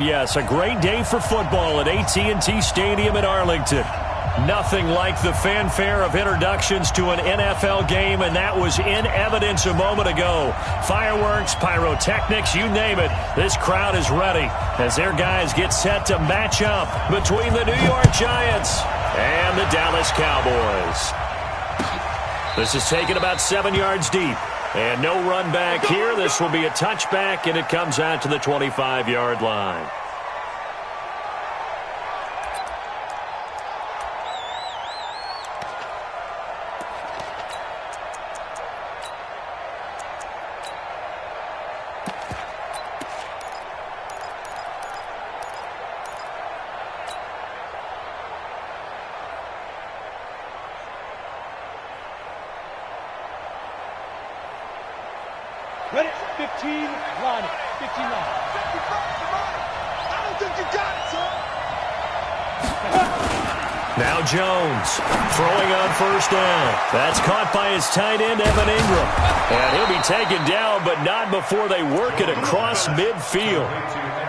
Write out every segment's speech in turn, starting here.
Yes, a great day for football at AT&T Stadium in Arlington. Nothing like the fanfare of introductions to an NFL game, and that was in evidence a moment ago. Fireworks, pyrotechnics, you name it. This crowd is ready as their guys get set to match up between the New York Giants and the Dallas Cowboys. This is taken about 7 yards deep. And no run back here. This will be a touchback, and it comes out to the 25-yard line. Ready? 15, line it. 15 line. I don't think you got it, son. Now Jones throwing on first down. That's caught by his tight end, Evan Ingram. And he'll be taken down, but not before they work it across midfield.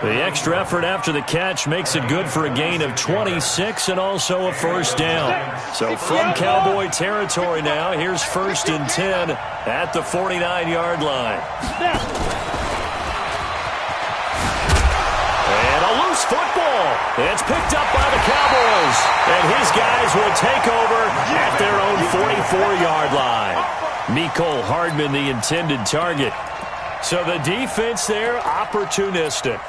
The extra effort after the catch makes it good for a gain of 26 and also a first down. So from Cowboy territory now, here's 1st and 10 at the 49-yard line. And a loose football. It's picked up by the Cowboys. And his guys will take over at their own 44-yard line. Mecole Hardman, the intended target. So the defense there, opportunistic.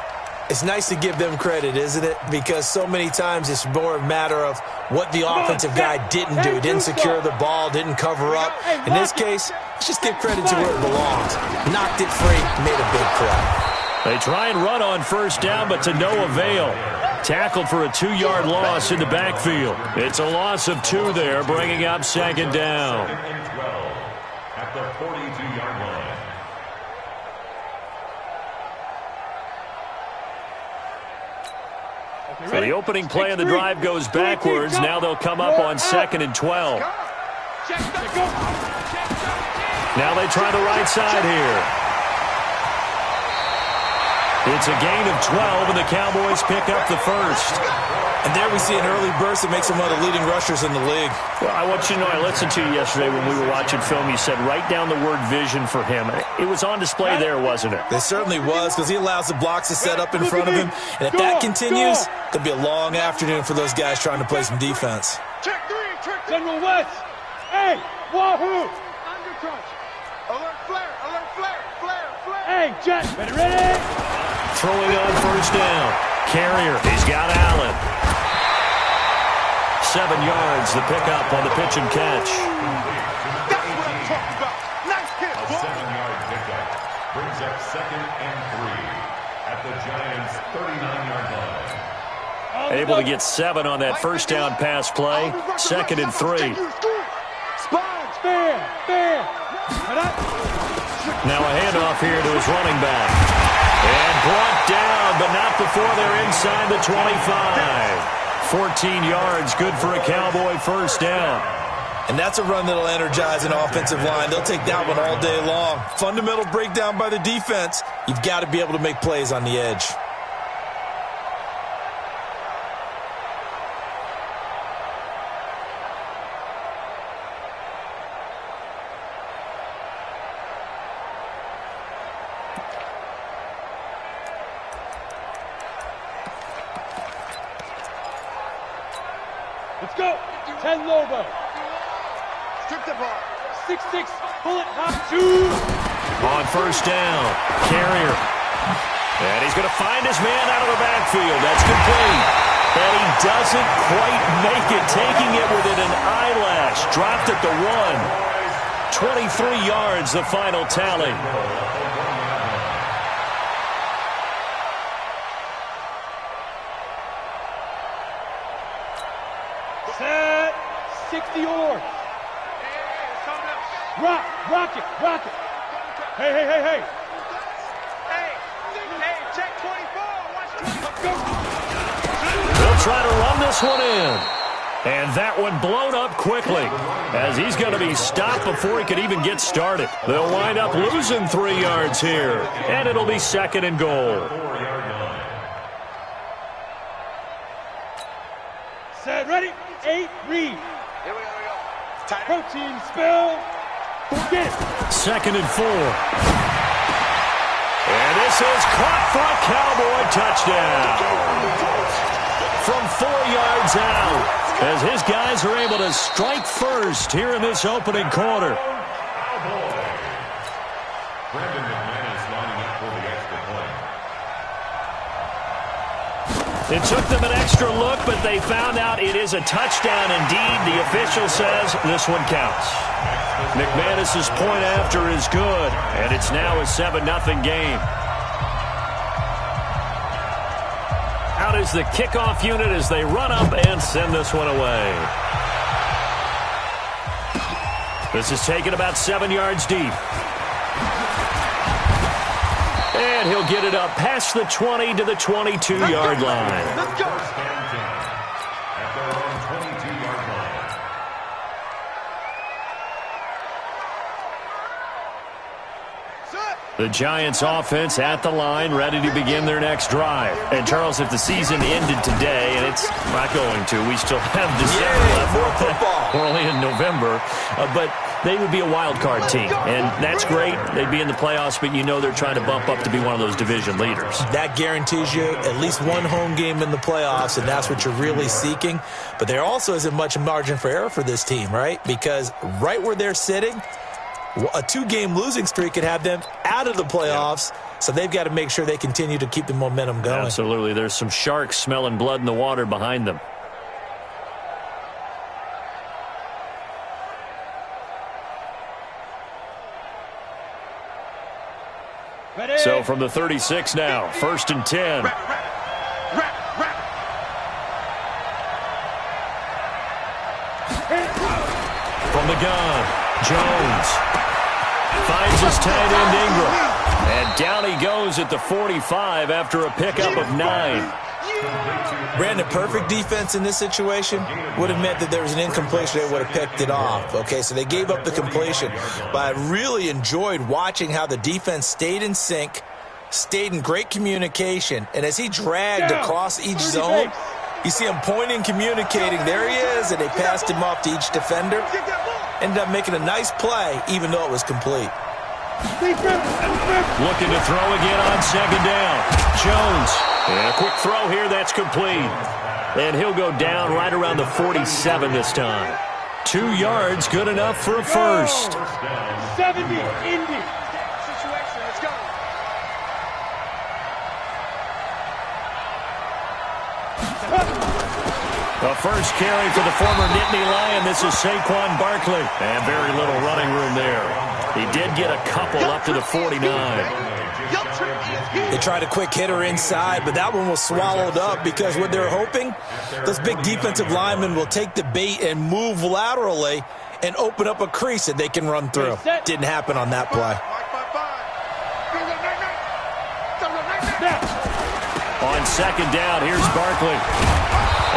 It's nice to give them credit, isn't it? Because so many times it's more a matter of what the offensive guy didn't do. Didn't secure the ball, didn't cover up. In this case, let's just give credit to where it belongs. Knocked it free, made a big play. They try and run on first down, but to no avail. Tackled for a 2-yard loss in the backfield. It's a loss of 2 there, bringing up 2nd down. At the 42-yard line. So the opening play of the drive goes backwards. Now they'll come up on 2nd and 12. Now they try the right side here. It's a gain of 12, and the Cowboys pick up the first. And there we see an early burst that makes him one of the leading rushers in the league. Well, I want you to know, I listened to you yesterday when we were watching film. You said write down the word vision for him. It was on display there, wasn't it? It certainly was, because he allows the blocks to set up in front of him. And if that continues, it could be a long afternoon for those guys trying to play some defense. Check 3, check General West. Hey, Wahoo. Under crunch. Alert flare, alert flare, flare, flare. Hey, Jet, ready? Throwing on first down. Carrier, he's got Allen. 7 yards, the pickup on the pitch and catch. That's what I'm talking about. Nice hit, A 7-yard pickup brings up 2nd and 3 at the Giants' 39-yard line. Able to get 7 on that first down pass play. 2nd and 3. Sponge, fair, fair. Now a handoff here to his running back. And brought down, but not before they're inside the 25. 14 yards, good for a Cowboy first down. And that's a run that'll energize an offensive line. They'll take that one all day long. Fundamental breakdown by the defense. You've got to be able to make plays on the edge. Let's go. 10 Lobo. Strip the ball. 6-6. Bullet hot 2. On first down, Carrier. And he's going to find his man out of the backfield. That's complete. And he doesn't quite make it, taking it within an eyelash. Dropped at the 1. 23 yards, the final tally. Set. 60 oars. Rock it. Hey. Hey, check 24. Watch 24. They'll try to run this one in. And that one blown up quickly as he's going to be stopped before he could even get started. They'll wind up losing 3 yards here. And it'll be 2nd and goal. Set, ready? 8, read. Here we go. Tight. Protein spill. Get it. 2nd and 4. And this is caught for a Cowboy touchdown. From 4 yards out, as his guys are able to strike first here in this opening quarter. Brandon McManus lining up for the extra point. It took them an extra look, but they found out it is a touchdown indeed. The official says this one counts. McManus's point after is good, and it's now a 7-0 game. Out is the kickoff unit as they run up and send this one away. This is taken about 7 yards deep. And he'll get it up past the 20 to the 22-yard line. Let's go. First and 10 at their own 22-yard line. The Giants offense at the line, ready to begin their next drive. And, Charles, if the season ended today, and it's not going to, we still have December left. More football. We're only in November. But they would be a wild card team, and that's great. They'd be in the playoffs, but you know they're trying to bump up to be one of those division leaders. That guarantees you at least one home game in the playoffs, and that's what you're really seeking. But there also isn't much margin for error for this team, right? Because right where they're sitting, a 2-game losing streak could have them out of the playoffs, so they've got to make sure they continue to keep the momentum going. Absolutely. There's some sharks smelling blood in the water behind them. Ready? So from the 36 now, 1st and 10. From the gun, Jones finds his tight end Ingram. And down he goes at the 45 after a pickup of 9. Brandon, perfect defense in this situation would have meant that there was an incompletion. They would have picked it off. Okay, so they gave up the completion. But I really enjoyed watching how the defense stayed in sync, stayed in great communication. And as he dragged across each zone, you see him pointing, communicating. There he is, and they passed him off to each defender. Ended up making a nice play, even though it was complete. Looking to throw again on 2nd down. Jones. And a quick throw here, that's complete. And he'll go down right around the 47 this time. 2 yards, good enough for a first. 70, Indy. Situation, let's go. The first carry for the former Nittany Lion. This is Saquon Barkley. And very little running room there. He did get a couple up to the 49. They tried a quick hitter inside, but that one was swallowed up because what they're hoping, those big defensive linemen will take the bait and move laterally and open up a crease that they can run through. Didn't happen on that play. On 2nd down, here's Barkley.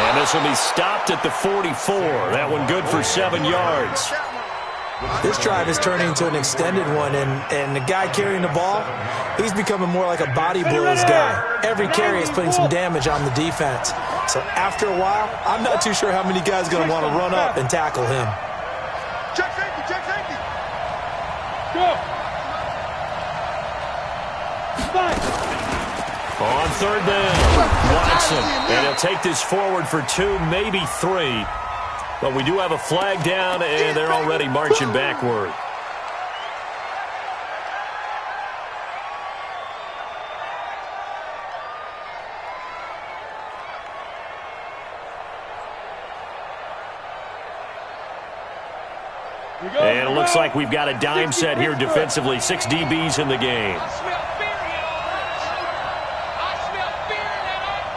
And this will be stopped at the 44. That one good for 7 yards. This drive is turning into an extended one, and the guy carrying the ball, he's becoming more like a body blows guy. Every carry is putting some damage on the defense. So after a while, I'm not too sure how many guys are going to want to run up and tackle him. Check safety, check safety. Go. 5. On 3rd down, Watson. And he'll take this forward for 2, maybe 3. But we do have a flag down, and they're already marching backward. And it looks like we've got a dime set here defensively. 6 DBs in the game. I smell fear in that offense. I smell fear in that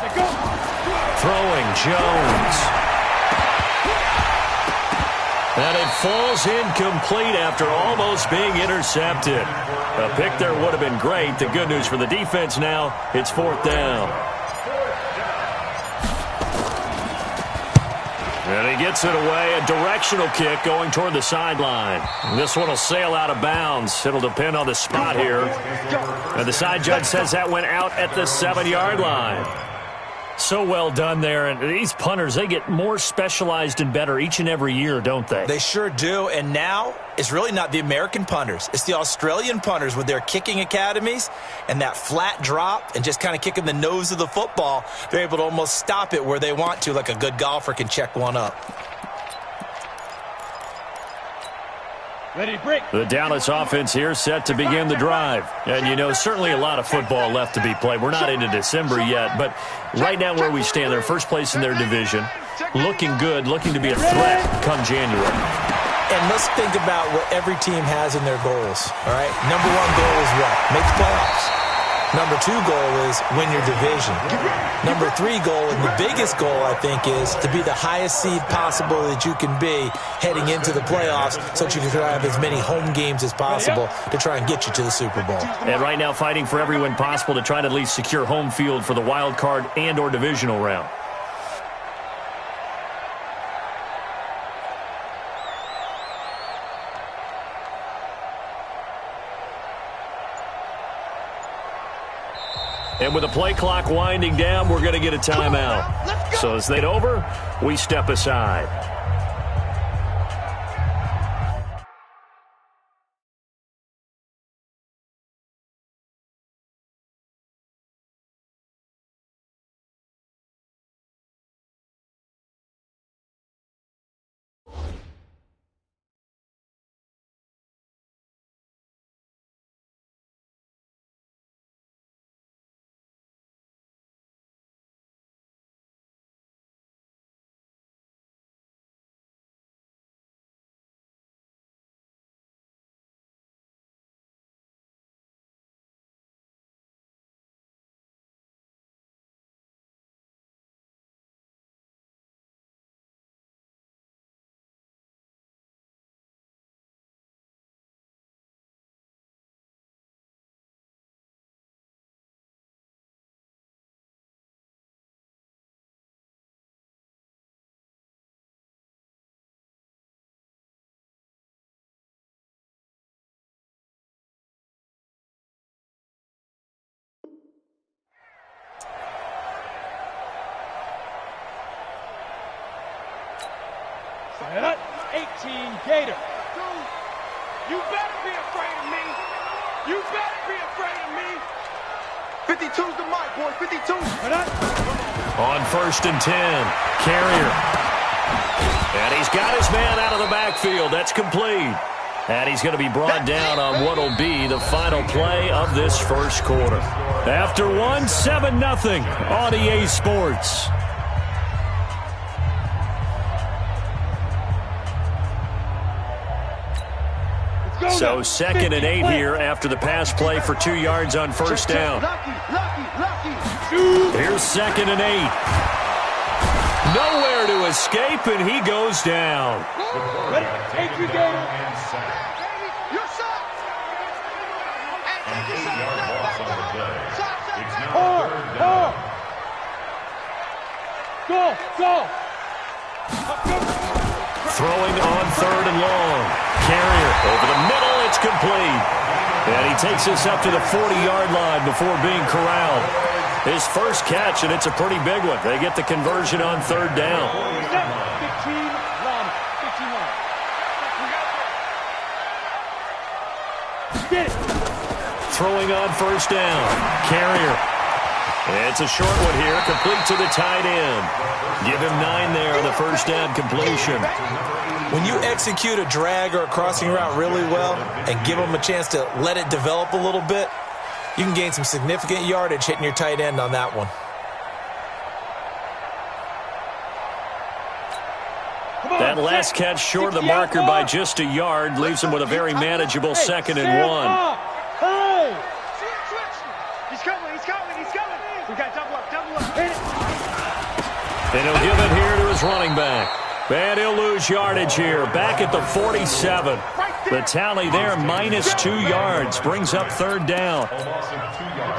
offense. Throwing, Jones. And it falls incomplete after almost being intercepted. A pick there would have been great. The good news for the defense now, it's 4th down. And he gets it away. A directional kick going toward the sideline. This one will sail out of bounds. It'll depend on the spot here. And the side judge says that went out at the 7-yard line. So well done there. And these punters, they get more specialized and better each and every year, don't they? They sure do. And now it's really not the American punters. It's the Australian punters with their kicking academies and that flat drop and just kind of kicking the nose of the football. They're able to almost stop it where they want to, like a good golfer can check one up. Ready to break. The Dallas offense here set to begin the drive. And, you know, certainly a lot of football left to be played. We're not into December yet, but right now where we stand, they're first place in their division, looking good, looking to be a threat come January. And let's think about what every team has in their goals, all right? Number one goal is what? Make the playoffs. Number two goal is win your division. Number three goal, and the biggest goal, I think, is to be the highest seed possible that you can be heading into the playoffs so that you can have as many home games as possible to try and get you to the Super Bowl. And right now fighting for every win possible to try to at least secure home field for the wild card and or divisional round. And with the play clock winding down, we're going to get a timeout. So as they're over, we step aside. Set up. 18 Gator. You better be afraid of me. You better be afraid of me. 52's the mic, boy. 52. On 1st and 10, Carrier. And he's got his man out of the backfield. That's complete. And he's going to be brought down on what will be the final play of this first quarter. After one, 7-0 on EA Sports. So 2nd and 8 here after the pass play for 2 yards on first down. Here's 2nd and 8. Nowhere to escape, and he goes down. Ready? 18 Gator. Go. Throwing on 3rd and long. Carrier over the middle. It's complete. And he takes us up to the 40-yard line before being corralled. His first catch, and it's a pretty big one. They get the conversion on 3rd down. 15-1. Get it. Throwing on 1st down. Carrier. It's a short one here, complete to the tight end. Give him 9 there on the first down completion. When you execute a drag or a crossing route really well and give them a chance to let it develop a little bit, you can gain some significant yardage hitting your tight end on that one. That last catch short of the marker by just a yard leaves him with a very manageable 2nd and 1. We got double up. And he'll give it here to his running back. And he'll lose yardage here. Back at the 47. The tally there, -2 yards, brings up third down.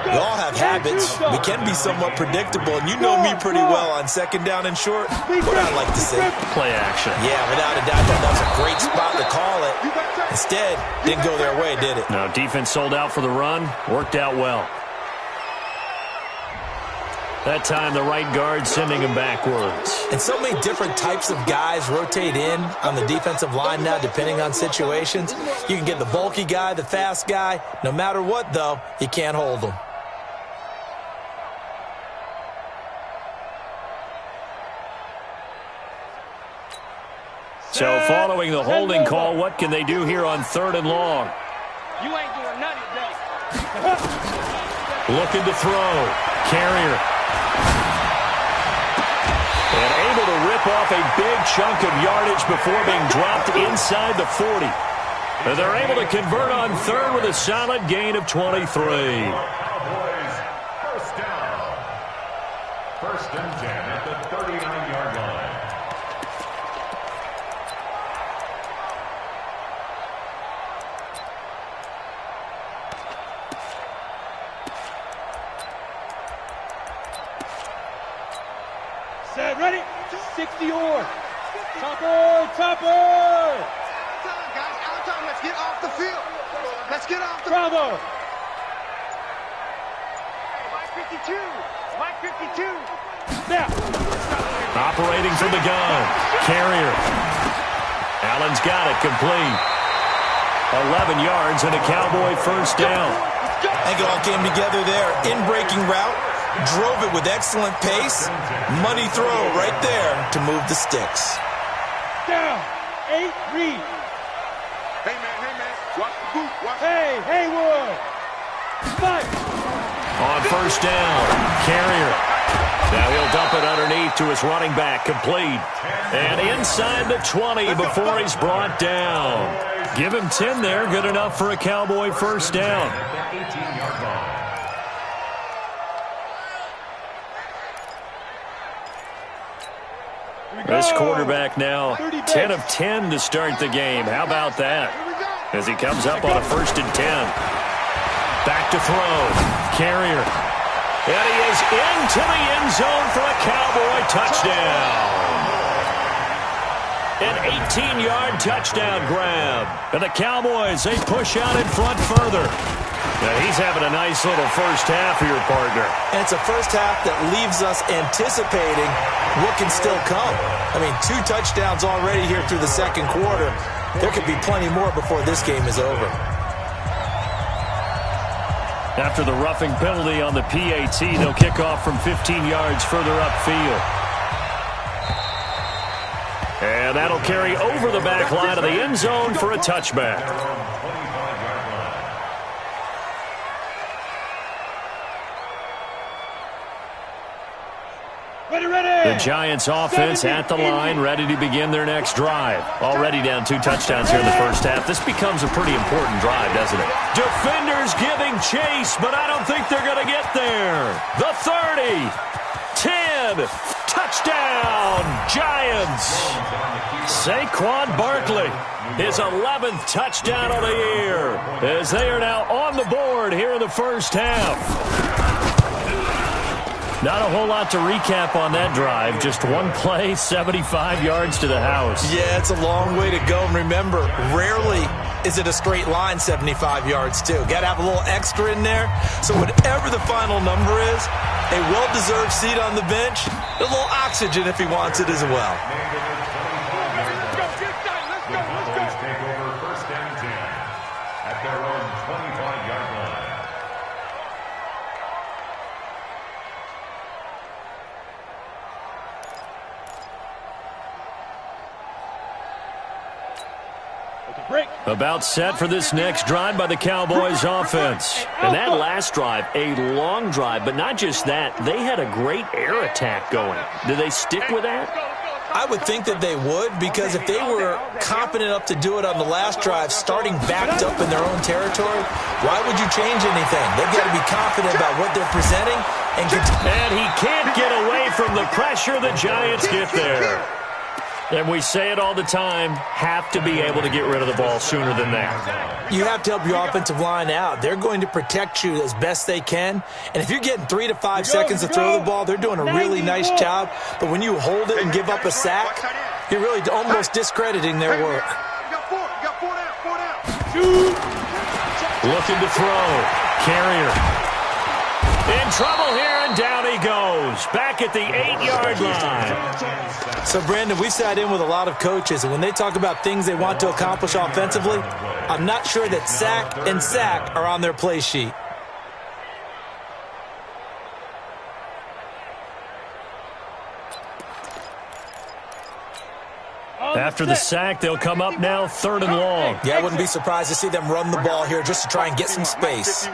We all have habits. We can be somewhat predictable, and you know me pretty well on second down and short. What I like to say. Play action. Yeah, without a doubt, that was a great spot to call it. Instead, didn't go their way, did it? No, defense sold out for the run. Worked out well. That time, the right guard sending him backwards. And so many different types of guys rotate in on the defensive line now, depending on situations. You can get the bulky guy, the fast guy. No matter what, though, you can't hold them. So following the holding call, what can they do here on 3rd and long? You ain't doing nothing today. Looking to throw. Carrier. And able to rip off a big chunk of yardage before being dropped inside the 40. And they're able to convert on 3rd with a solid gain of 23. Cowboys, first down. 1st and 10 at the 39-yard line. Set, ready? 60 or. Topper, topper. Guys, out of time. Let's get off the field. Let's get off the Bravo. Mike 52. Mike 52. Now. Operating from the gun. Carrier. Allen's got it complete. 11 yards and a Cowboy first down. I think it all came together there. In-breaking route. Drove it with excellent pace. Money throw right there to move the sticks. Down. 8, read. Hey, man. Watch the boot. Hey, Haywood. 5. On first down, Carrier. Now he'll dump it underneath to his running back, complete. And inside the 20 before he's brought down. Give him 10 there, good enough for a Cowboy first down. 18-yard line. This quarterback now 10 of 10 to start the game. How about that? As he comes up on a 1st and 10. Back to throw. Carrier. And he is into the end zone for a Cowboy touchdown. An 18-yard touchdown grab. And the Cowboys, they push out in front further. Now he's having a nice little first half here, partner. And it's a first half that leaves us anticipating what can still come. I mean, 2 touchdowns already here through the second quarter. There could be plenty more before this game is over. After the roughing penalty on the PAT, they'll kick off from 15 yards further upfield. And that'll carry over the back line of the end zone for a touchback. The Giants offense at the line, ready to begin their next drive. Already down 2 touchdowns here in the first half. This becomes a pretty important drive, doesn't it? Defenders giving chase, but I don't think they're going to get there. The 30, 10, touchdown, Giants. Saquon Barkley, his 11th touchdown of the year, as they are now on the board here in the first half. Not a whole lot to recap on that drive. Just one play, 75 yards to the house. Yeah, it's a long way to go. And remember, rarely is it a straight line 75 yards, too. Got to have a little extra in there. So whatever the final number is, a well-deserved seat on the bench, a little oxygen if he wants it as well. Cowboys take over 1st and 10 at their own 25-yard line. About set for this next drive by the Cowboys offense. And that last drive, a long drive, but not just that. They had a great air attack going. Do they stick with that? I would think that they would, because if they were confident enough to do it on the last drive, starting backed up in their own territory, why would you change anything? They've got to be confident about what they're presenting. And he can't get away from the pressure. The Giants get there. And we say it all the time, have to be able to get rid of the ball sooner than that. You have to help your offensive line out. They're going to protect you as best they can. And if you're getting 3 to 5 seconds to throw the ball, they're doing a really nice job. But when you hold it and give up a sack, you're really almost discrediting their work. Looking to throw. Carrier. In trouble here, and down he goes. Back at the 8-yard line. So, Brandon, we sat in with a lot of coaches, and when they talk about things they want to accomplish offensively, I'm not sure that sack and sack are on their play sheet. After the sack, they'll come up now 3rd and long. Yeah, I wouldn't be surprised to see them run the ball here just to try and get some space.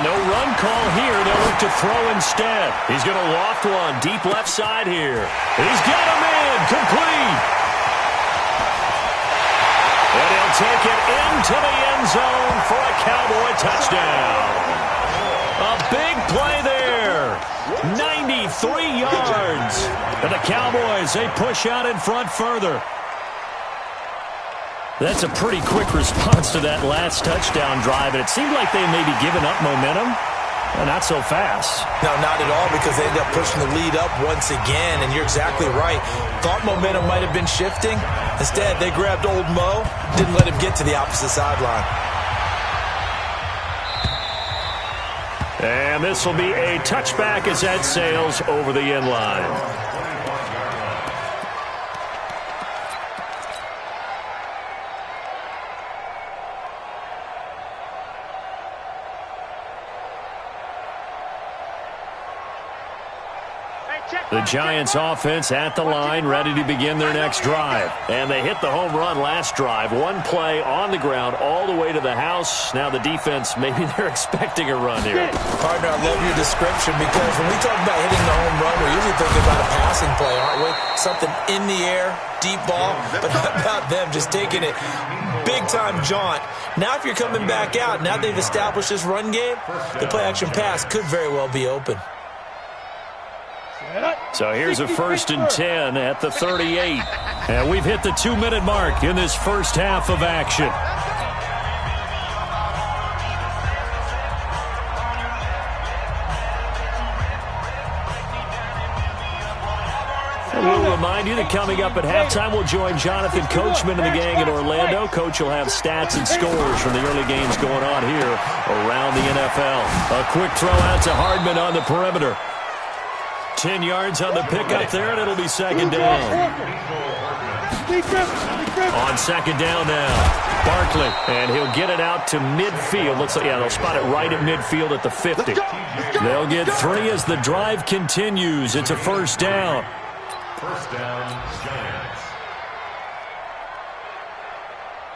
No run call here. They'll look to throw instead. He's going to loft one deep left side here. He's got him in. Complete. And he'll take it into the end zone for a Cowboy touchdown. A big play there. 93 yards. And the Cowboys, they push out in front further. That's a pretty quick response to that last touchdown drive, and it seemed like they may be giving up momentum. Not so fast. No, not at all, because they ended up pushing the lead up once again, and you're exactly right. Thought momentum might have been shifting. Instead, they grabbed old Mo, didn't let him get to the opposite sideline. And this will be a touchback as that sails over the end line. The Giants offense at the line, ready to begin their next drive. And they hit the home run last drive. One play on the ground all the way to the house. Now the defense, maybe they're expecting a run here. Partner, I love your description, because when we talk about hitting the home run, we're usually thinking about a passing play, aren't we? Something in the air, deep ball, but how about them just taking it big-time jaunt. Now if you're coming back out, now they've established this run game, the play-action pass could very well be open. So here's a 1st and 10 at the 38. And we've hit the 2-minute mark in this first half of action. And we'll remind you that coming up at halftime, we'll join Jonathan Coachman and the gang in Orlando. Coach will have stats and scores from the early games going on here around the NFL. A quick throw out to Hardman on the perimeter. 10 yards on the pickup there, and it'll be 2nd down. On 2nd down now, Barkley, and he'll get it out to midfield. Looks like, yeah, they'll spot it right at midfield at the 50. They'll get 3 as the drive continues. It's a 1st down. 1st down, Giants.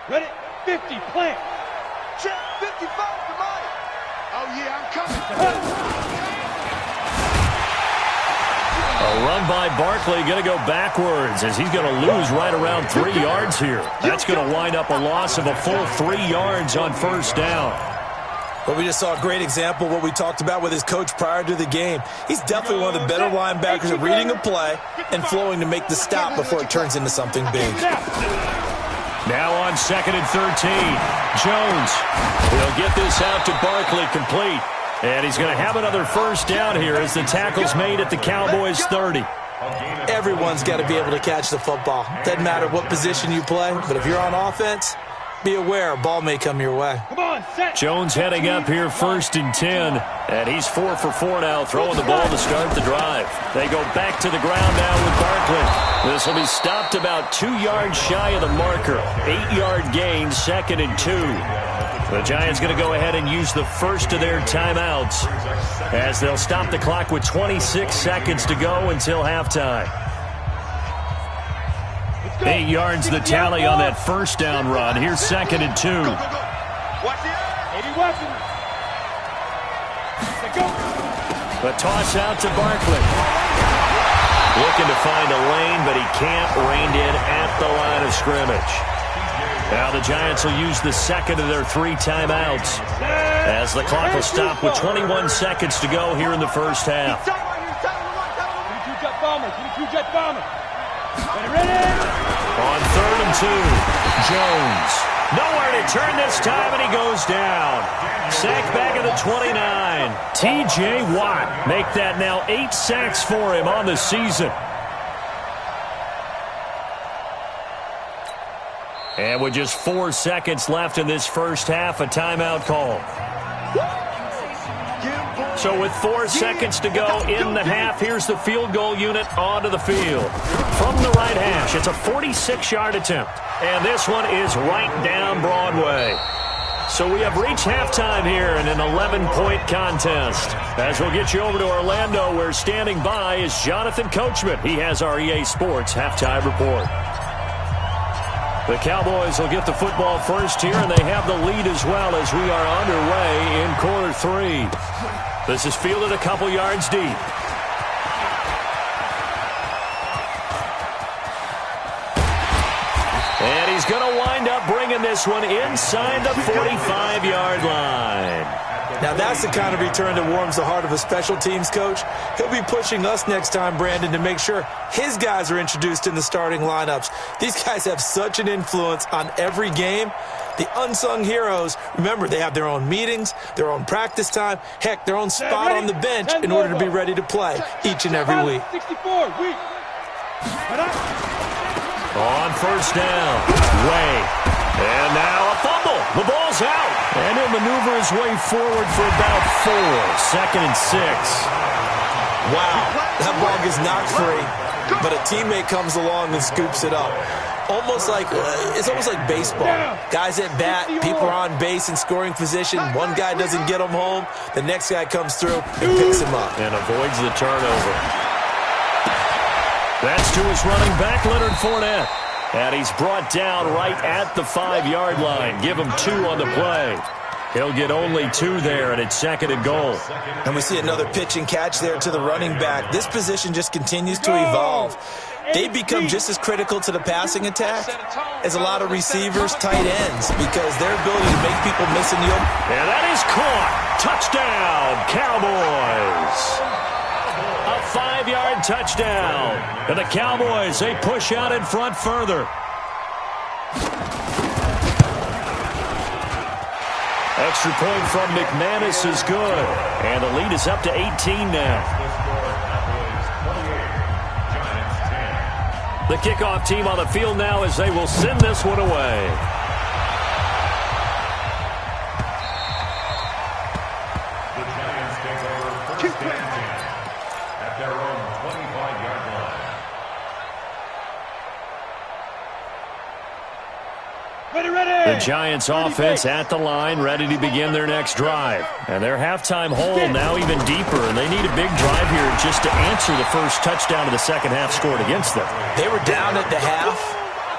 Ready? 50, plant. Check, 55 to mine. Oh, yeah, I'm coming. A run by Barkley, going to go backwards as he's going to lose right around 3 yards here. That's going to wind up a loss of a full 3 yards on 1st down. Well, we just saw a great example of what we talked about with his coach prior to the game. He's definitely one of the better linebackers at reading a play and flowing to make the stop before it turns into something big. Now on 2nd and 13, Jones. He'll get this out to Barkley, complete. And he's going to have another 1st down here as the tackle's made at the Cowboys' 30. Everyone's got to be able to catch the football. Doesn't matter what position you play, but if you're on offense, be aware a ball may come your way. Jones heading up here 1st and 10. And he's 4 for 4 now, throwing the ball to start the drive. They go back to the ground now with Barkley. This will be stopped about 2 yards shy of the marker. 8-yard gain, 2nd and 2. The Giants going to go ahead and use the first of their timeouts as they'll stop the clock with 26 seconds to go until halftime. 8 yards the tally on that 1st down run. Here's 2nd and 2. The toss out to Barkley. Looking to find a lane, but he can't. Reined in at the line of scrimmage. Now the Giants will use the 2nd of their 3 timeouts as the clock will stop with 21 seconds to go here in the first half. 22 Jet Bomber. Ready? On 3rd and 2, Jones. Nowhere to turn this time, and he goes down. Sacked back at the 29. T.J. Watt make that now 8 sacks for him on the season. And with just 4 seconds left in this first half, a timeout call. So with 4 seconds to go in the half, here's the field goal unit onto the field. From the right hash, it's a 46-yard attempt. And this one is right down Broadway. So we have reached halftime here in an 11-point contest. As we'll get you over to Orlando, where standing by is Jonathan Coachman. He has our EA Sports halftime report. The Cowboys will get the football first here, and they have the lead as well as we are underway in quarter 3. This is fielded a couple yards deep. And he's going to wind up bringing this one inside the 45-yard line. Now that's the kind of return that warms the heart of a special teams coach. He'll be pushing us next time, Brandon, to make sure his guys are introduced in the starting lineups. These guys have such an influence on every game. The unsung heroes, remember, they have their own meetings, their own practice time, heck, their own spot on the bench in order to be ready to play each and every week. 64, week. On first down, Way. And now a fumble. The ball's out. And he'll maneuver his way forward for about 4. 2nd and 6. Wow, that ball gets knocked free, but a teammate comes along and scoops it up. It's almost like baseball. Guys at bat, people are on base in scoring position. One guy doesn't get him home. The next guy comes through and picks him up. And avoids the turnover. That's to his running back, Leonard Fournette. And he's brought down right at the 5-yard line. Give him 2 on the play. He'll get only 2 there, and it's 2nd and goal. And we see another pitch and catch there to the running back. This position just continues to evolve. They become just as critical to the passing attack as a lot of receivers, tight ends, because their ability to make people miss in the open. And that is caught. Touchdown, Cowboys. A 5-yard touchdown. And the Cowboys, they push out in front further. Extra point from McManus is good. And the lead is up to 18 now. The kickoff team on the field now as they will send this one away. The Giants take over first and 10 at their own 25-yard line. Ready. The Giants offense at the line, ready to begin their next drive. And their halftime hole now even deeper, and they need a big drive here just to answer the first touchdown of the second half scored against them. They were down at the half.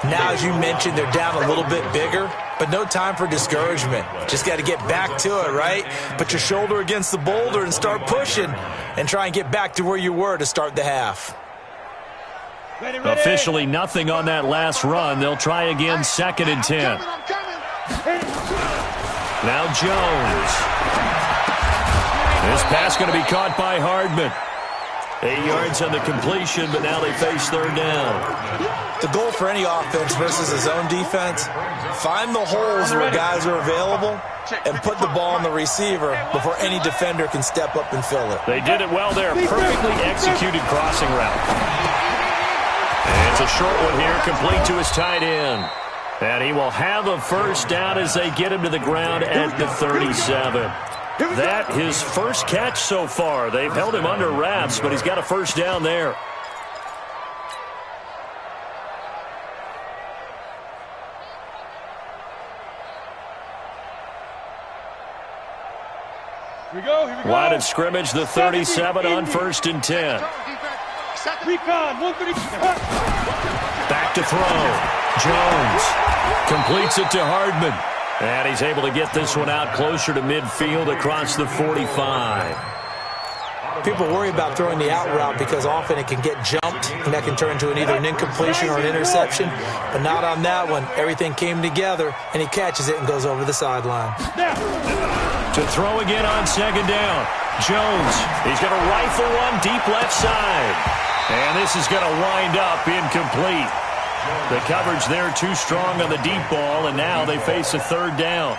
Now, as you mentioned, they're down a little bit bigger, but no time for discouragement. Just got to get back to it, right? Put your shoulder against the boulder and start pushing and try and get back to where you were to start the half. Ready. Officially nothing on that last run. They'll try again, 2nd and 10. Now Jones. This pass going to be caught by Hardman. 8 yards on the completion, but now they face 3rd down. The goal for any offense versus a zone defense, find the holes where guys are available and put the ball on the receiver before any defender can step up and fill it. They did it well there. Perfectly executed crossing route. And it's a short one here, complete to his tight end. And he will have a first down as they get him to the ground at the 37. That his first catch so far. They've held him under wraps, but he's got a first down there. Here we go. Line of scrimmage, the 37 on 1st and 10. Recon, 130. Back to throw. Jones completes it to Hardman. And he's able to get this one out closer to midfield across the 45. People worry about throwing the out route because often it can get jumped, and that can turn into either an incompletion or an interception. But not on that one. Everything came together, and he catches it and goes over the sideline. To throw again on 2nd down. Jones, he's going to rifle one deep left side. And this is going to wind up incomplete. The coverage there too strong on the deep ball, and now they face a third down.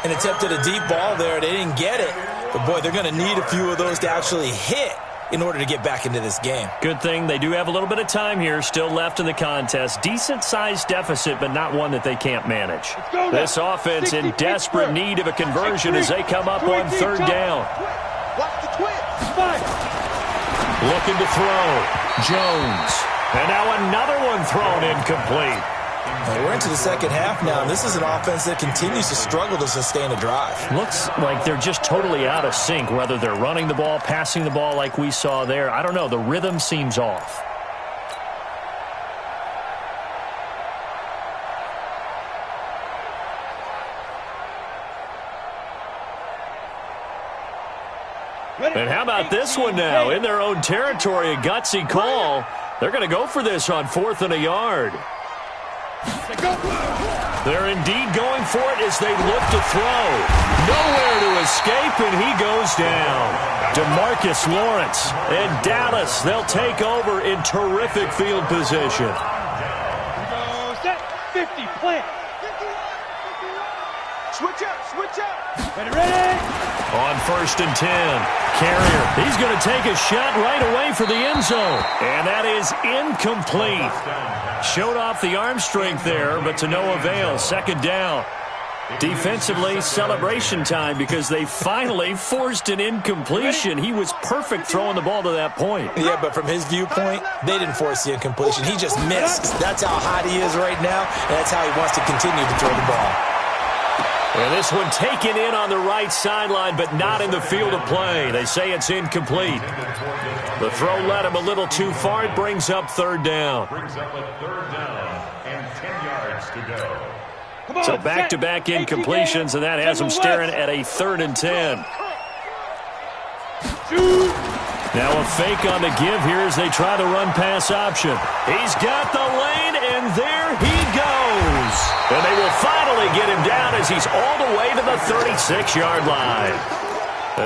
An attempt at a deep ball there. They didn't get it. But, boy, they're going to need a few of those to actually hit in order to get back into this game. Good thing they do have a little bit of time here still left in the contest. Decent-sized deficit, but not one that they can't manage. This offense in desperate need of a conversion as they come up on third down. Watch the twins. Looking to throw. Jones. And now another one thrown incomplete. Well, we're into the second half now, and this is an offense that continues to struggle to sustain a drive. Looks like they're just totally out of sync, whether they're running the ball, passing the ball like we saw there. I don't know. The rhythm seems off. And how about this one now? In their own territory, a gutsy call. They're going to go for this on 4th and a yard. They're indeed going for it as they look to throw. Nowhere to escape, and he goes down. DeMarcus Lawrence and Dallas, they'll take over in terrific field position. Set 50, plant. Switch up. Ready. On 1st and 10, Carrier, he's going to take a shot right away for the end zone. And that is incomplete. Showed off the arm strength there, but to no avail. Second down. Defensively, celebration time because they finally forced an incompletion. He was perfect throwing the ball to that point. Yeah, but from his viewpoint, they didn't force the incompletion. He just missed. That's how hot he is right now, and that's how he wants to continue to throw the ball. And this one taken in on the right sideline, but not in the field of play. They say it's incomplete. The throw led him a little too far. It brings up third down. Brings up a third down and 10 yards to go. So back-to-back incompletions, and that has them staring at a 3rd and 10. Now a fake on the give here as they try the run-pass option. He's got the lane, and there he goes. And they will finally get him down as he's all the way to the 36-yard line.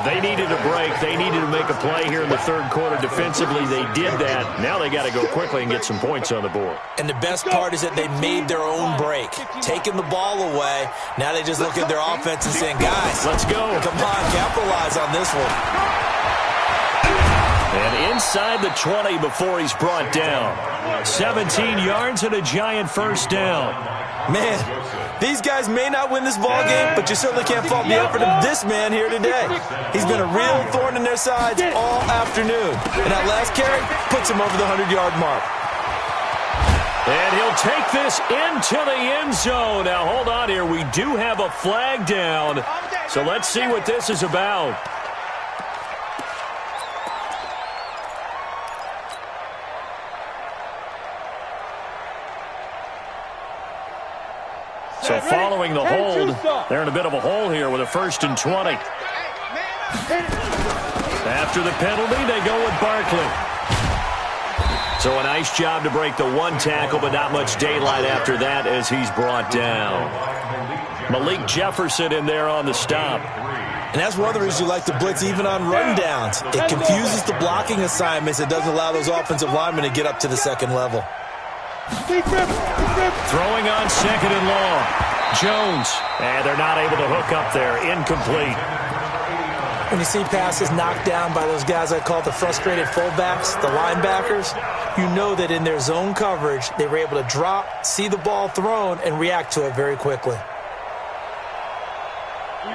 They needed a break. They needed to make a play here in the third quarter. Defensively, they did that. Now they got to go quickly and get some points on the board. And the best part is that they made their own break, taking the ball away. Now they just look at their offense and saying, guys, let's go. Come on, capitalize on this one. And inside the 20 before he's brought down. 17 yards and a giant first down. Man, these guys may not win this ball game, but you certainly can't fault the effort of this man here today. He's been a real thorn in their sides all afternoon. And that last carry puts him over the 100-yard mark. And he'll take this into the end zone. Now, hold on here. We do have a flag down. So let's see what this is about. So following the hold, they're in a bit of a hole here with a 1st and 20. After the penalty, they go with Barkley. So a nice job to break the one tackle, but not much daylight after that as he's brought down. Malik Jefferson in there on the stop. And that's one of the reasons you like to blitz even on rundowns. It confuses the blocking assignments. It doesn't allow those offensive linemen to get up to the second level. Throwing on 2nd and long. Jones. And they're not able to hook up there. Incomplete. When you see passes knocked down by those guys I call the frustrated fullbacks, the linebackers, you know that in their zone coverage, they were able to drop, see the ball thrown, and react to it very quickly.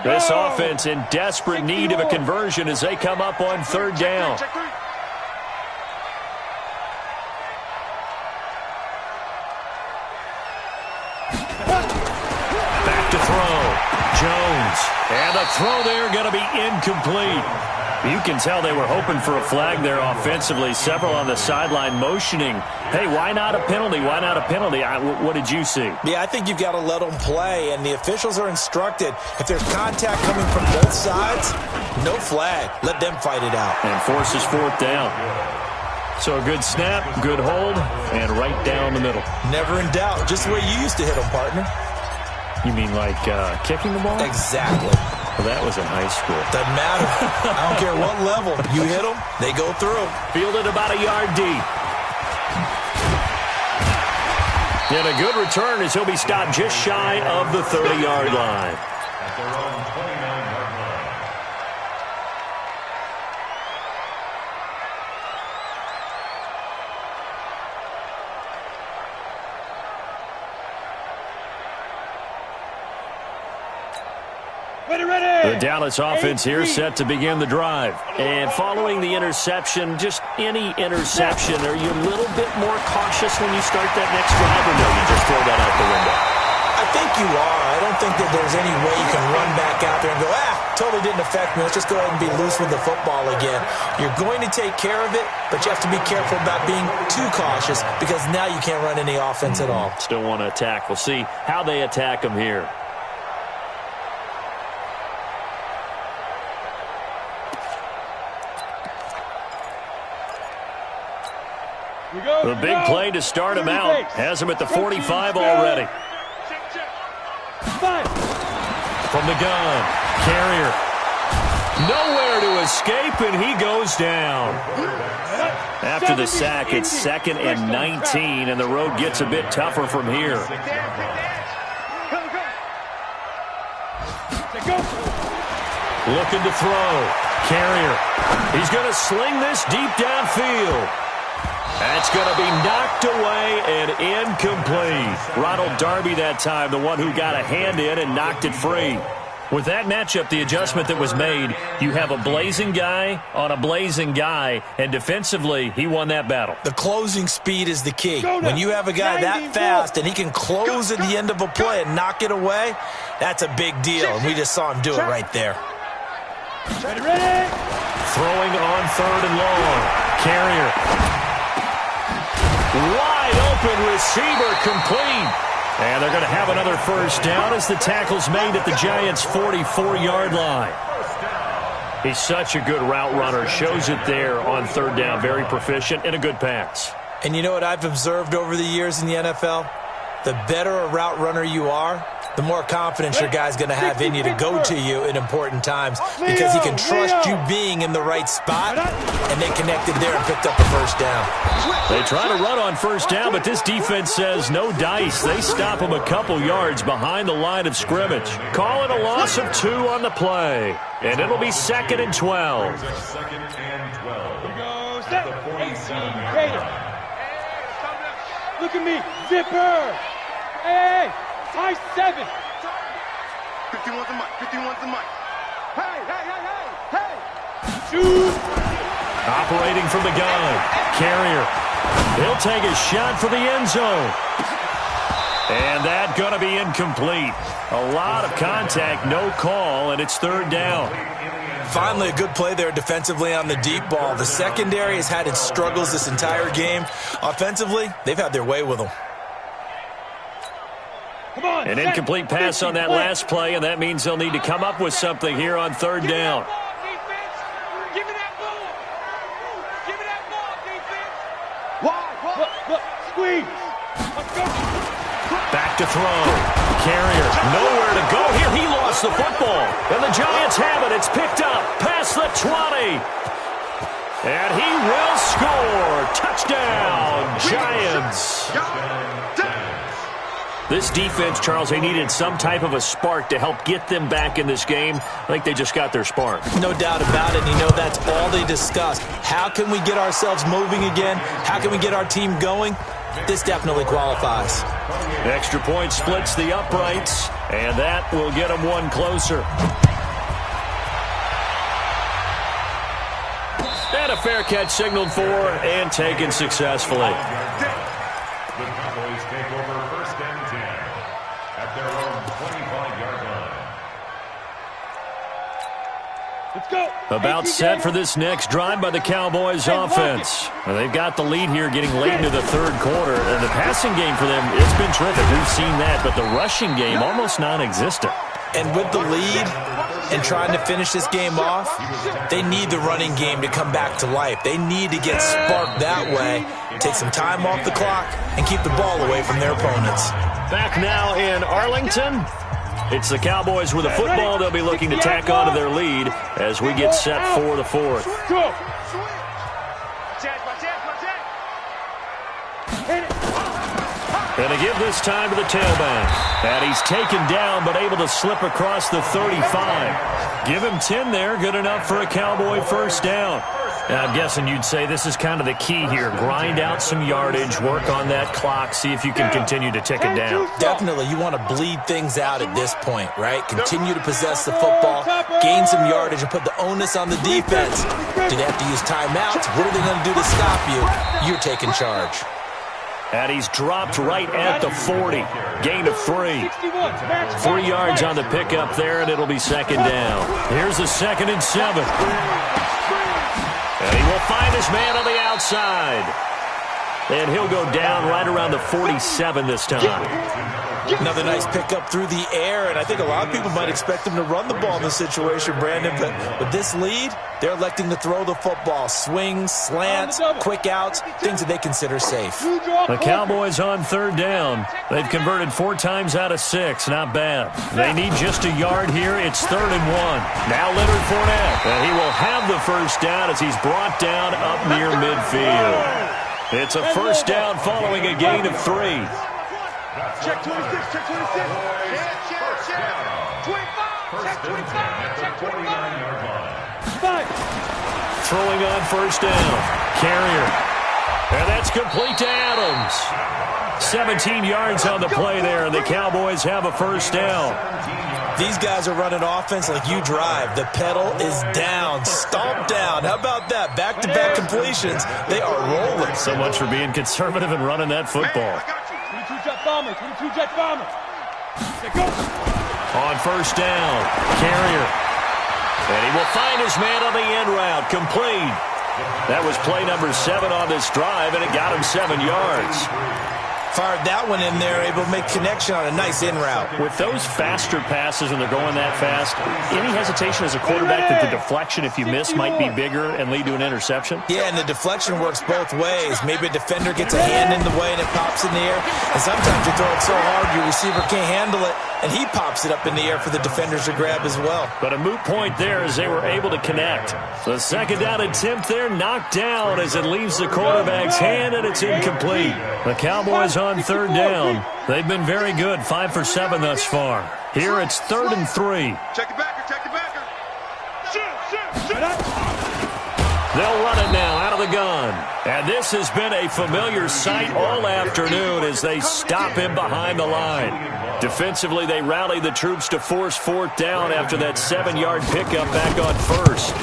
This offense in desperate need of a conversion as they come up on 3rd down. Back to throw. Jones. And the throw there going to be incomplete. You can tell they were hoping for a flag there offensively. Several on the sideline motioning. Hey, why not a penalty? Why not a penalty? What did you see? Yeah, I think you've got to let them play, and the officials are instructed. If there's contact coming from both sides, no flag. Let them fight it out. And forces 4th down. So a good snap, good hold, and right down the middle. Never in doubt. Just the way you used to hit them, partner. You mean like kicking the ball? Exactly. Well, that was in high school. Doesn't matter. I don't care what level. You hit them, they go through. Fielded about a yard deep. And a good return as he'll be stopped just shy of the 30-yard line. At their own 29-yard line. The Dallas offense here set to begin the drive. And following the interception, just any interception, are you a little bit more cautious when you start that next drive, or no, you just throw that out the window? I think you are. I don't think that there's any way you can run back out there and go, totally didn't affect me. Let's just go ahead and be loose with the football again. You're going to take care of it, but you have to be careful about being too cautious because now you can't run any offense at all. Still want to attack. We'll see how they attack them here. The big play to start him out. Has him at the 45 already. From the gun, Carrier. Nowhere to escape, and he goes down. After the sack, it's 2nd and 19, and the road gets a bit tougher from here. Looking to throw. Carrier. He's going to sling this deep downfield. That's going to be knocked away and incomplete. Ronald Darby that time, the one who got a hand in and knocked it free. With that matchup, the adjustment that was made, you have a blazing guy on a blazing guy, and defensively, he won that battle. The closing speed is the key. When you have a guy that fast and he can close at the end of a play and knock it away, that's a big deal, and we just saw him do it right there. Ready? Throwing on 3rd and long. Carrier. Wide open receiver complete. And they're going to have another first down as the tackle's made at the Giants' 44-yard line. He's such a good route runner. Shows it there on 3rd down. Very proficient and a good pass. And you know what I've observed over the years in the NFL? The better a route runner you are, the more confidence your guy's going to have in you to go to you in important times because he can trust you being in the right spot, and they connected there and picked up the first down. They try to run on first down, but this defense says no dice. They stop him a couple yards behind the line of scrimmage. Call it a loss of 2 on the play, and it'll be 2nd and 12. 2nd and 12. Here goes At the 47-yard line. Look at me, zipper. Hey, high 7. 51's the mic. 51's the mic. Hey, hey, hey, hey, hey. Shoot. Operating from the gun. Carrier. He'll take a shot for the end zone. And that going to be incomplete. A lot of contact, no call, and it's 3rd down. Finally, a good play there defensively on the deep ball. The secondary has had its struggles this entire game. Offensively, they've had their way with them. Come on, An incomplete pass on that last play, and that means they'll need to come up with something here on 3rd down. Give me that ball. Give me that ball, defense. Look, squeeze. Let's go. Back to throw. Carrier, nowhere to go here. He lost the football. And the Giants have it. It's picked up past the 20. And he will score. Touchdown, Giants. This defense, Charles, they needed some type of a spark to help get them back in this game. I think they just got their spark. No doubt about it. And you know that's all they discussed. How can we get ourselves moving again? How can we get our team going? This definitely qualifies. Extra point splits the uprights, and that will get them one closer. And a fair catch signaled for and taken successfully. The Cowboys take over 1st and 10 at their own 25-yard line. Let's go. About set for this next drive by the Cowboys offense. Well, they've got the lead here getting late into the 3rd quarter. And the passing game for them, it's been terrific. We've seen that. But the rushing game, almost non-existent. And with the lead and trying to finish this game off, they need the running game to come back to life. They need to get sparked that way, take some time off the clock, and keep the ball away from their opponents. Back now in Arlington. It's the Cowboys with the football. They'll be looking to tack on to their lead as we get set for the fourth. And to give this time to the tailback. And he's taken down but able to slip across the 35. Give him 10 there. Good enough for a Cowboy first down. Now, I'm guessing you'd say this is kind of the key here. Grind out some yardage, work on that clock, see if you can continue to tick it down. Definitely, you want to bleed things out at this point, right? Continue to possess the football, gain some yardage, and put the onus on the defense. Do they have to use timeouts? What are they going to do to stop you? You're taking charge. And he's dropped right at the 40. Gain of 3. 3 yards on the pickup there, and it'll be second down. Here's a 2nd and 7. And he will find his man on the outside. And he'll go down right around the 47 this time. Another nice pickup through the air, and I think a lot of people might expect him to run the ball in this situation, Brandon. But with this lead, they're electing to throw the football. Swings, slants, quick outs, things that they consider safe. The Cowboys on 3rd down. They've converted 4 times out of 6. Not bad. They need just a yard here. It's 3rd and 1. Now Leonard Fournette. And he will have the first down as he's brought down up near midfield. It's a first down following a gain of 3. Check 26, check 26. Check 25, check 25, check 25. Throwing on first down. Carrier. And that's complete to Adams. 17 yards on the play there, and the Cowboys have a first down. These guys are running offense like you drive. The pedal is down, stomped down. How about that? Back-to-back completions. They are rolling. So much for being conservative and running that football. 22-jet bomber, 22-jet bomber. On first down, Carrier. And he will find his man on the end route, complete. That was play number 7 on this drive, and it got him 7 yards. Fired that one in there, able to make connection on a nice in route. With those faster passes and they're going that fast, any hesitation as a quarterback that the deflection, if you miss, might be bigger and lead to an interception? Yeah, and the deflection works both ways. Maybe a defender gets a hand in the way and it pops in the air. And sometimes you throw it so hard your receiver can't handle it, and he pops it up in the air for the defenders to grab as well. But a moot point there as they were able to connect. The second down attempt there knocked down as it leaves the quarterback's hand, and it's incomplete. The Cowboys on 3rd down. They've been very good, 5 for 7 thus far. Here it's 3rd and 3. Check the backer, check the backer. Shoot. They'll run it now out of the gun. And this has been a familiar sight all afternoon as they stop him behind the line. Defensively, they rally the troops to force 4th down after that 7-yard pickup back on 1st.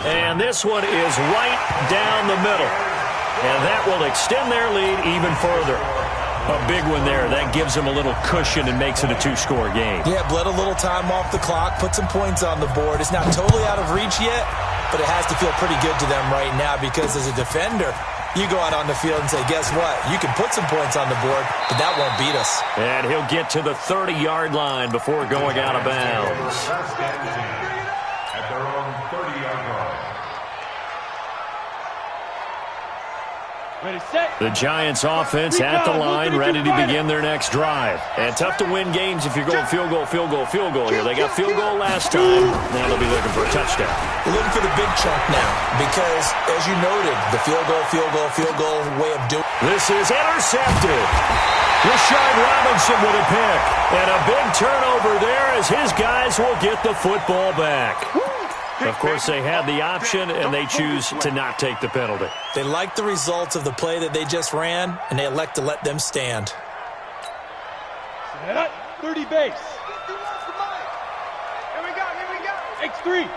And this one is right down the middle. And that will extend their lead even further. A big one there. That gives them a little cushion and makes it a 2-score game. Yeah, bled a little time off the clock, put some points on the board. It's not totally out of reach yet, but it has to feel pretty good to them right now because as a defender, you go out on the field and say, guess what? You can put some points on the board, but that won't beat us. And he'll get to the 30-yard line before going out of bounds. At their own 30-yard line. The Giants offense at the line, ready to begin their next drive. And tough to win games if you're going field goal here. They got field goal last time. Now they'll be looking for a touchdown. They're looking for the big chunk now because, as you noted, the field goal way of doing it. This is intercepted. Rashard Robinson with a pick. And a big turnover there as his guys will get the football back. Of course, they had the option, and they choose to not take the penalty. They like the results of the play that they just ran, and they elect to let them stand. 30 base. Here we go. X3.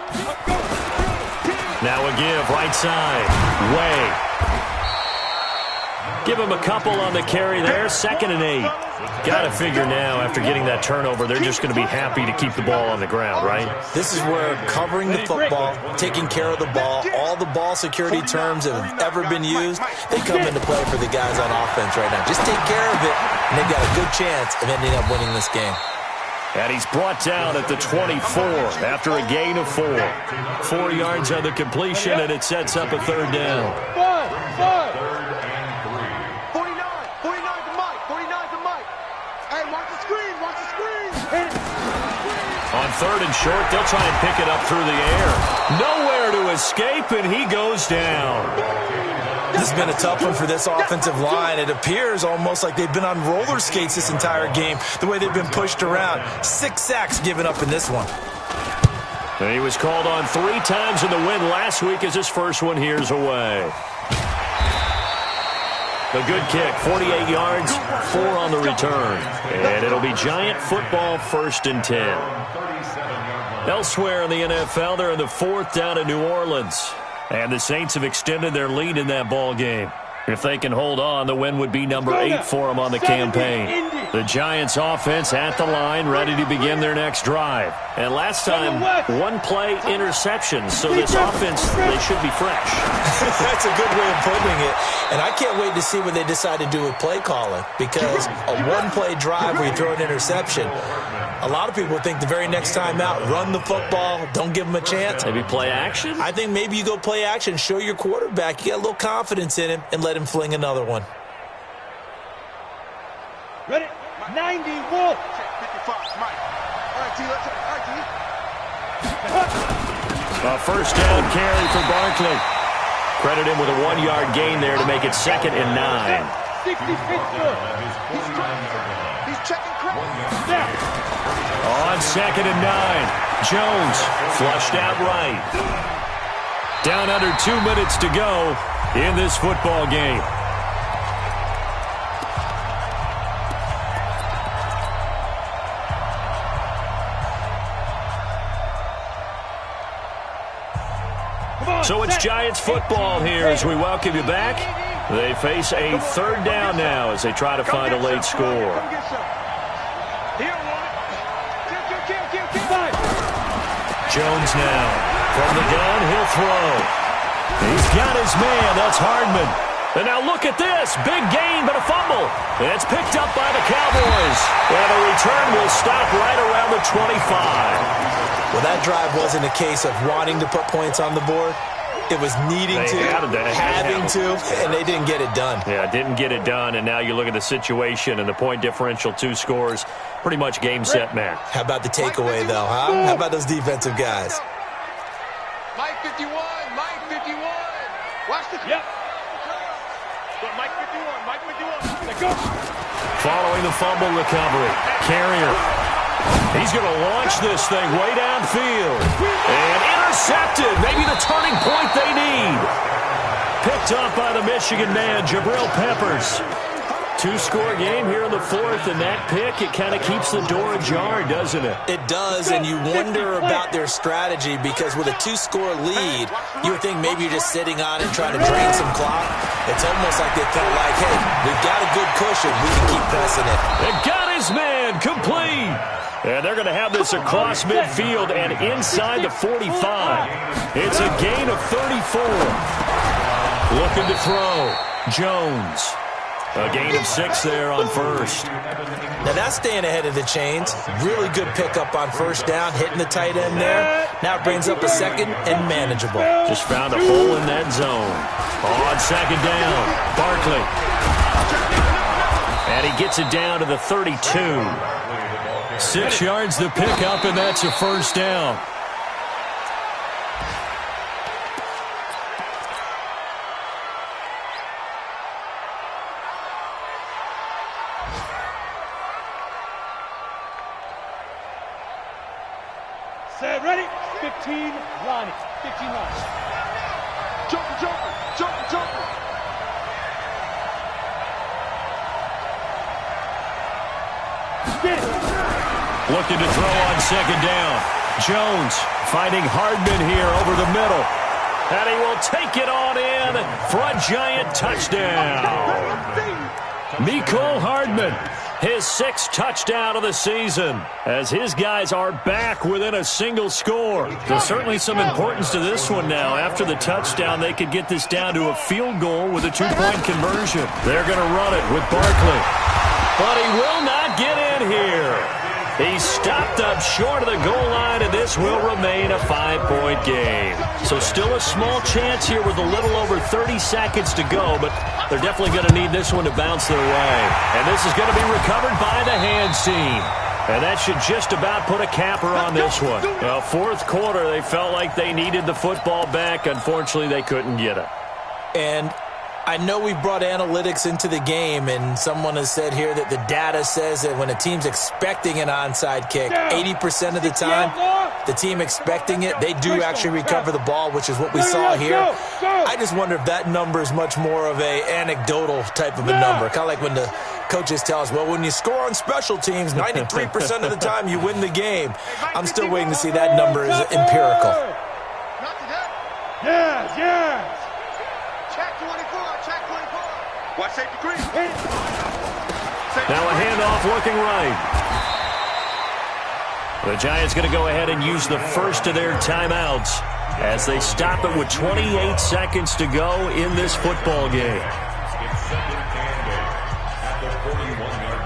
Now a give, right side. Way. Give him a couple on the carry there. 2nd and 8. Got to figure now, after getting that turnover, they're just going to be happy to keep the ball on the ground, right? This is where covering the football, taking care of the ball, all the ball security terms that have ever been used, they come into play for the guys on offense right now. Just take care of it, and they've got a good chance of ending up winning this game. And he's brought down at the 24 after a gain of 4. 4 yards on the completion, and it sets up a 3rd down. 49 to Mike. Hey, watch the screen. 3rd and short. They'll try and pick it up through the air. Nowhere to escape, and he goes down. This has been a tough one for this offensive line. It appears almost like they've been on roller skates this entire game, the way they've been pushed around. 6 sacks given up in this one. And he was called on 3 times in the win last week as his first one here's away. A good kick, 48 yards, 4 on the return. And it'll be Giant football 1st and 10. Elsewhere in the NFL, they're in the 4th down in New Orleans. And the Saints have extended their lead in that ball game. If they can hold on, the win would be number 8 for them on the campaign. The Giants offense at the line, ready to begin their next drive. And last time, 1-play interception. So this offense, they should be fresh. That's a good way of putting it. And I can't wait to see what they decide to do with play calling. Because a 1-play drive where you throw an interception, a lot of people think the very next time out, run the football, don't give them a chance. Maybe play action? I think maybe you go play action, show your quarterback you got a little confidence in him, and let him fling another one. Ready? 90, Wolf. 55, Mike. All right, T, let's A first down carry for Barkley. Credit him with a 1-yard gain there to make it 2nd and 9. 66 good. He's checking credit. On 2nd and 9, Jones flushed out right. Down under 2 minutes to go in this football game. So it's Giants football here as we welcome you back. They face a 3rd down now as they try to find a late score. Jones now from the gun, he'll throw. He's got his man, that's Hardman. And now look at this, big gain but a fumble. It's picked up by the Cowboys. And a return will stop right around the 25. Well, that drive wasn't a case of wanting to put points on the board. It was needing to, having to, and they didn't get it done. Yeah, didn't get it done, and now you look at the situation and the point differential, 2 scores, pretty much game, set, match. How about the takeaway, though, huh? How about those defensive guys? Mike 51, Mike 51. Watch the... Yep. Mike 51, Mike 51. Let's go. Following the fumble recovery, Carrier. He's going to launch this thing way downfield. And intercepted. Maybe the turning point they need. Picked up by the Michigan man, Jabril Peppers. 2-score game here in the 4th, and that pick, it kind of keeps the door ajar, doesn't it? It does, and you wonder about their strategy because with a 2-score lead, you would think maybe you're just sitting on it trying to drain some clock. It's almost like they felt like, hey, we've got a good cushion. We can keep pressing it. They got his man complete. And they're going to have this across midfield and inside the 45. It's a gain of 34. Looking to throw. Jones. A gain of 6 there on 1st. Now that's staying ahead of the chains. Really good pickup on 1st down, hitting the tight end there. Now it brings up a 2nd and manageable. Just found a hole in that zone. On 2nd down, Barkley. And he gets it down to the 32. 6 yards to pick up, and that's a 1st down. Set, ready? 15, Lonnie. 15, Lonnie. Joker, Joker, Joker, Joker. Get it. Looking to throw on 2nd down. Jones finding Hardman here over the middle. And he will take it on in for a Giant touchdown. Mecole Hardman, his 6th touchdown of the season, as his guys are back within a single score. There's certainly some importance to this one now. After the touchdown, they could get this down to a field goal with a 2-point conversion. They're going to run it with Barkley. But he will not get in here. He stopped up short of the goal line, and this will remain a 5-point game. So still a small chance here with a little over 30 seconds to go, but they're definitely going to need this one to bounce their way. And this is going to be recovered by the hands team. And that should just about put a capper on this one. Well, fourth quarter, they felt like they needed the football back. Unfortunately, they couldn't get it. And I know we brought analytics into the game, and someone has said here that the data says that when a team's expecting an onside kick, 80% of the time, the team expecting it, they do actually recover the ball, which is what we saw here. I just wonder if that number is much more of an anecdotal type of a number, kind of like when the coaches tell us, well, when you score on special teams, 93% of the time you win the game. I'm still waiting to see that number is empirical. Yes. Check 24, check 24. Watch safety green. Now a handoff looking right. The Giants going to go ahead and use the first of their timeouts as they stop it with 28 seconds to go in this football game. It's second and 8 at the 41-yard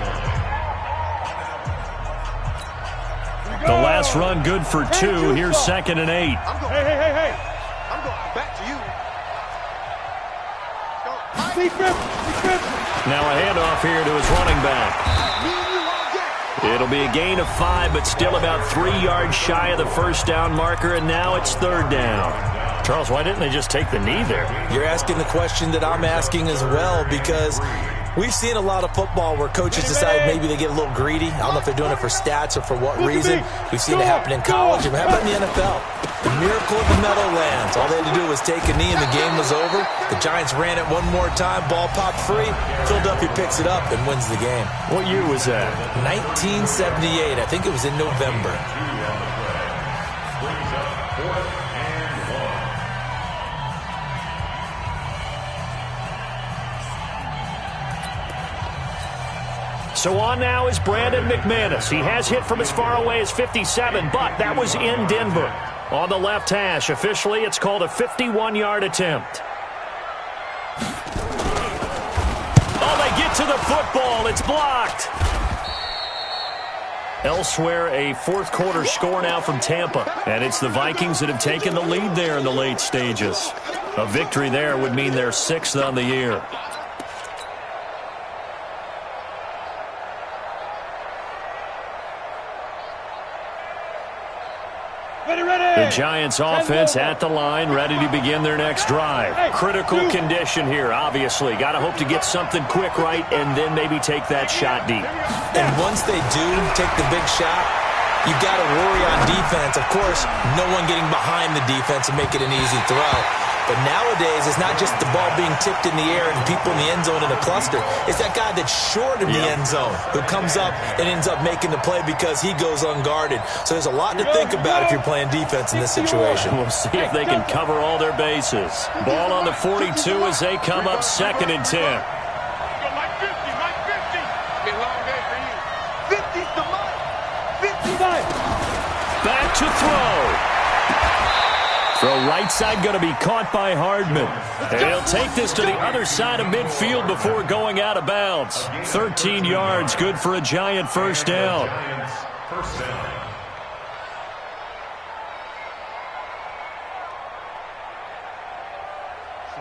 line. The last run good for 2. Here's second and 8. Hey. I'm going back to you. Now a handoff here to his running back. It'll be a gain of 5, but still about 3 yards shy of the first down marker, and now it's third down. Charles, why didn't they just take the knee there? You're asking the question that I'm asking as well, because we've seen a lot of football where coaches decide maybe they get a little greedy. I don't know if they're doing it for stats or for what reason. We've seen it happen in college. How about in the NFL? The miracle of the Meadowlands. All they had to do was take a knee and the game was over. The Giants ran it one more time. Ball popped free. Philadelphia picks it up and wins the game. What year was that? 1978. I think it was in November. Brings up 4th and 1. So on now is Brandon McManus. He has hit from as far away as 57, but that was in Denver. On the left hash, officially it's called a 51-yard attempt. Oh, they get to the football. It's blocked. Elsewhere, a fourth quarter score now from Tampa. And it's the Vikings that have taken the lead there in the late stages. A victory there would mean they're 6th on the year. The Giants offense at the line, ready to begin their next drive. Critical condition here, obviously. Got to hope to get something quick right and then maybe take that shot deep. And once they do take the big shot, you've got to worry on defense. Of course, no one getting behind the defense and make it an easy throw. But nowadays, it's not just the ball being tipped in the air and people in the end zone in a cluster. It's that guy that's short of the end zone who comes up and ends up making the play because he goes unguarded. So there's a lot to think about if you're playing defense in this situation. We'll see if they can cover all their bases. Ball on the 42 as they come up 2nd and 10. Mike 50. Be a long day for you. 50's the money. 55. Back to throw. Throw right side going to be caught by Hardman. And he'll take this to the other side of midfield before going out of bounds. 13 yards, good for a Giant first down. First down.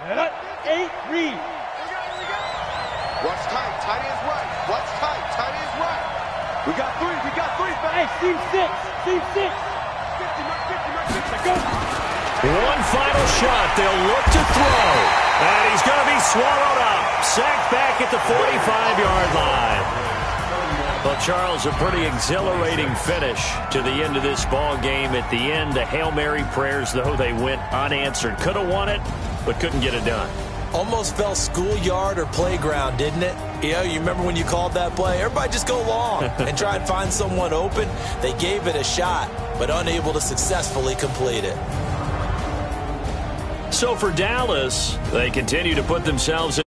Set. 8, read. Watch tight. Tight ends right. Watch tight. Tight ends right. We got 3. Hey, seam 6. 50, Mike 50. Go. One final shot. They'll look to throw. And he's going to be swallowed up. Sacked back at the 45-yard line. Well, Charles, a pretty exhilarating finish to the end of this ball game. At the end, the Hail Mary prayers, though, they went unanswered. Could have won it, but couldn't get it done. Almost felt schoolyard or playground, didn't it? You remember when you called that play? Everybody just go long and try and find someone open. They gave it a shot, but unable to successfully complete it. So for Dallas, they continue to put themselves in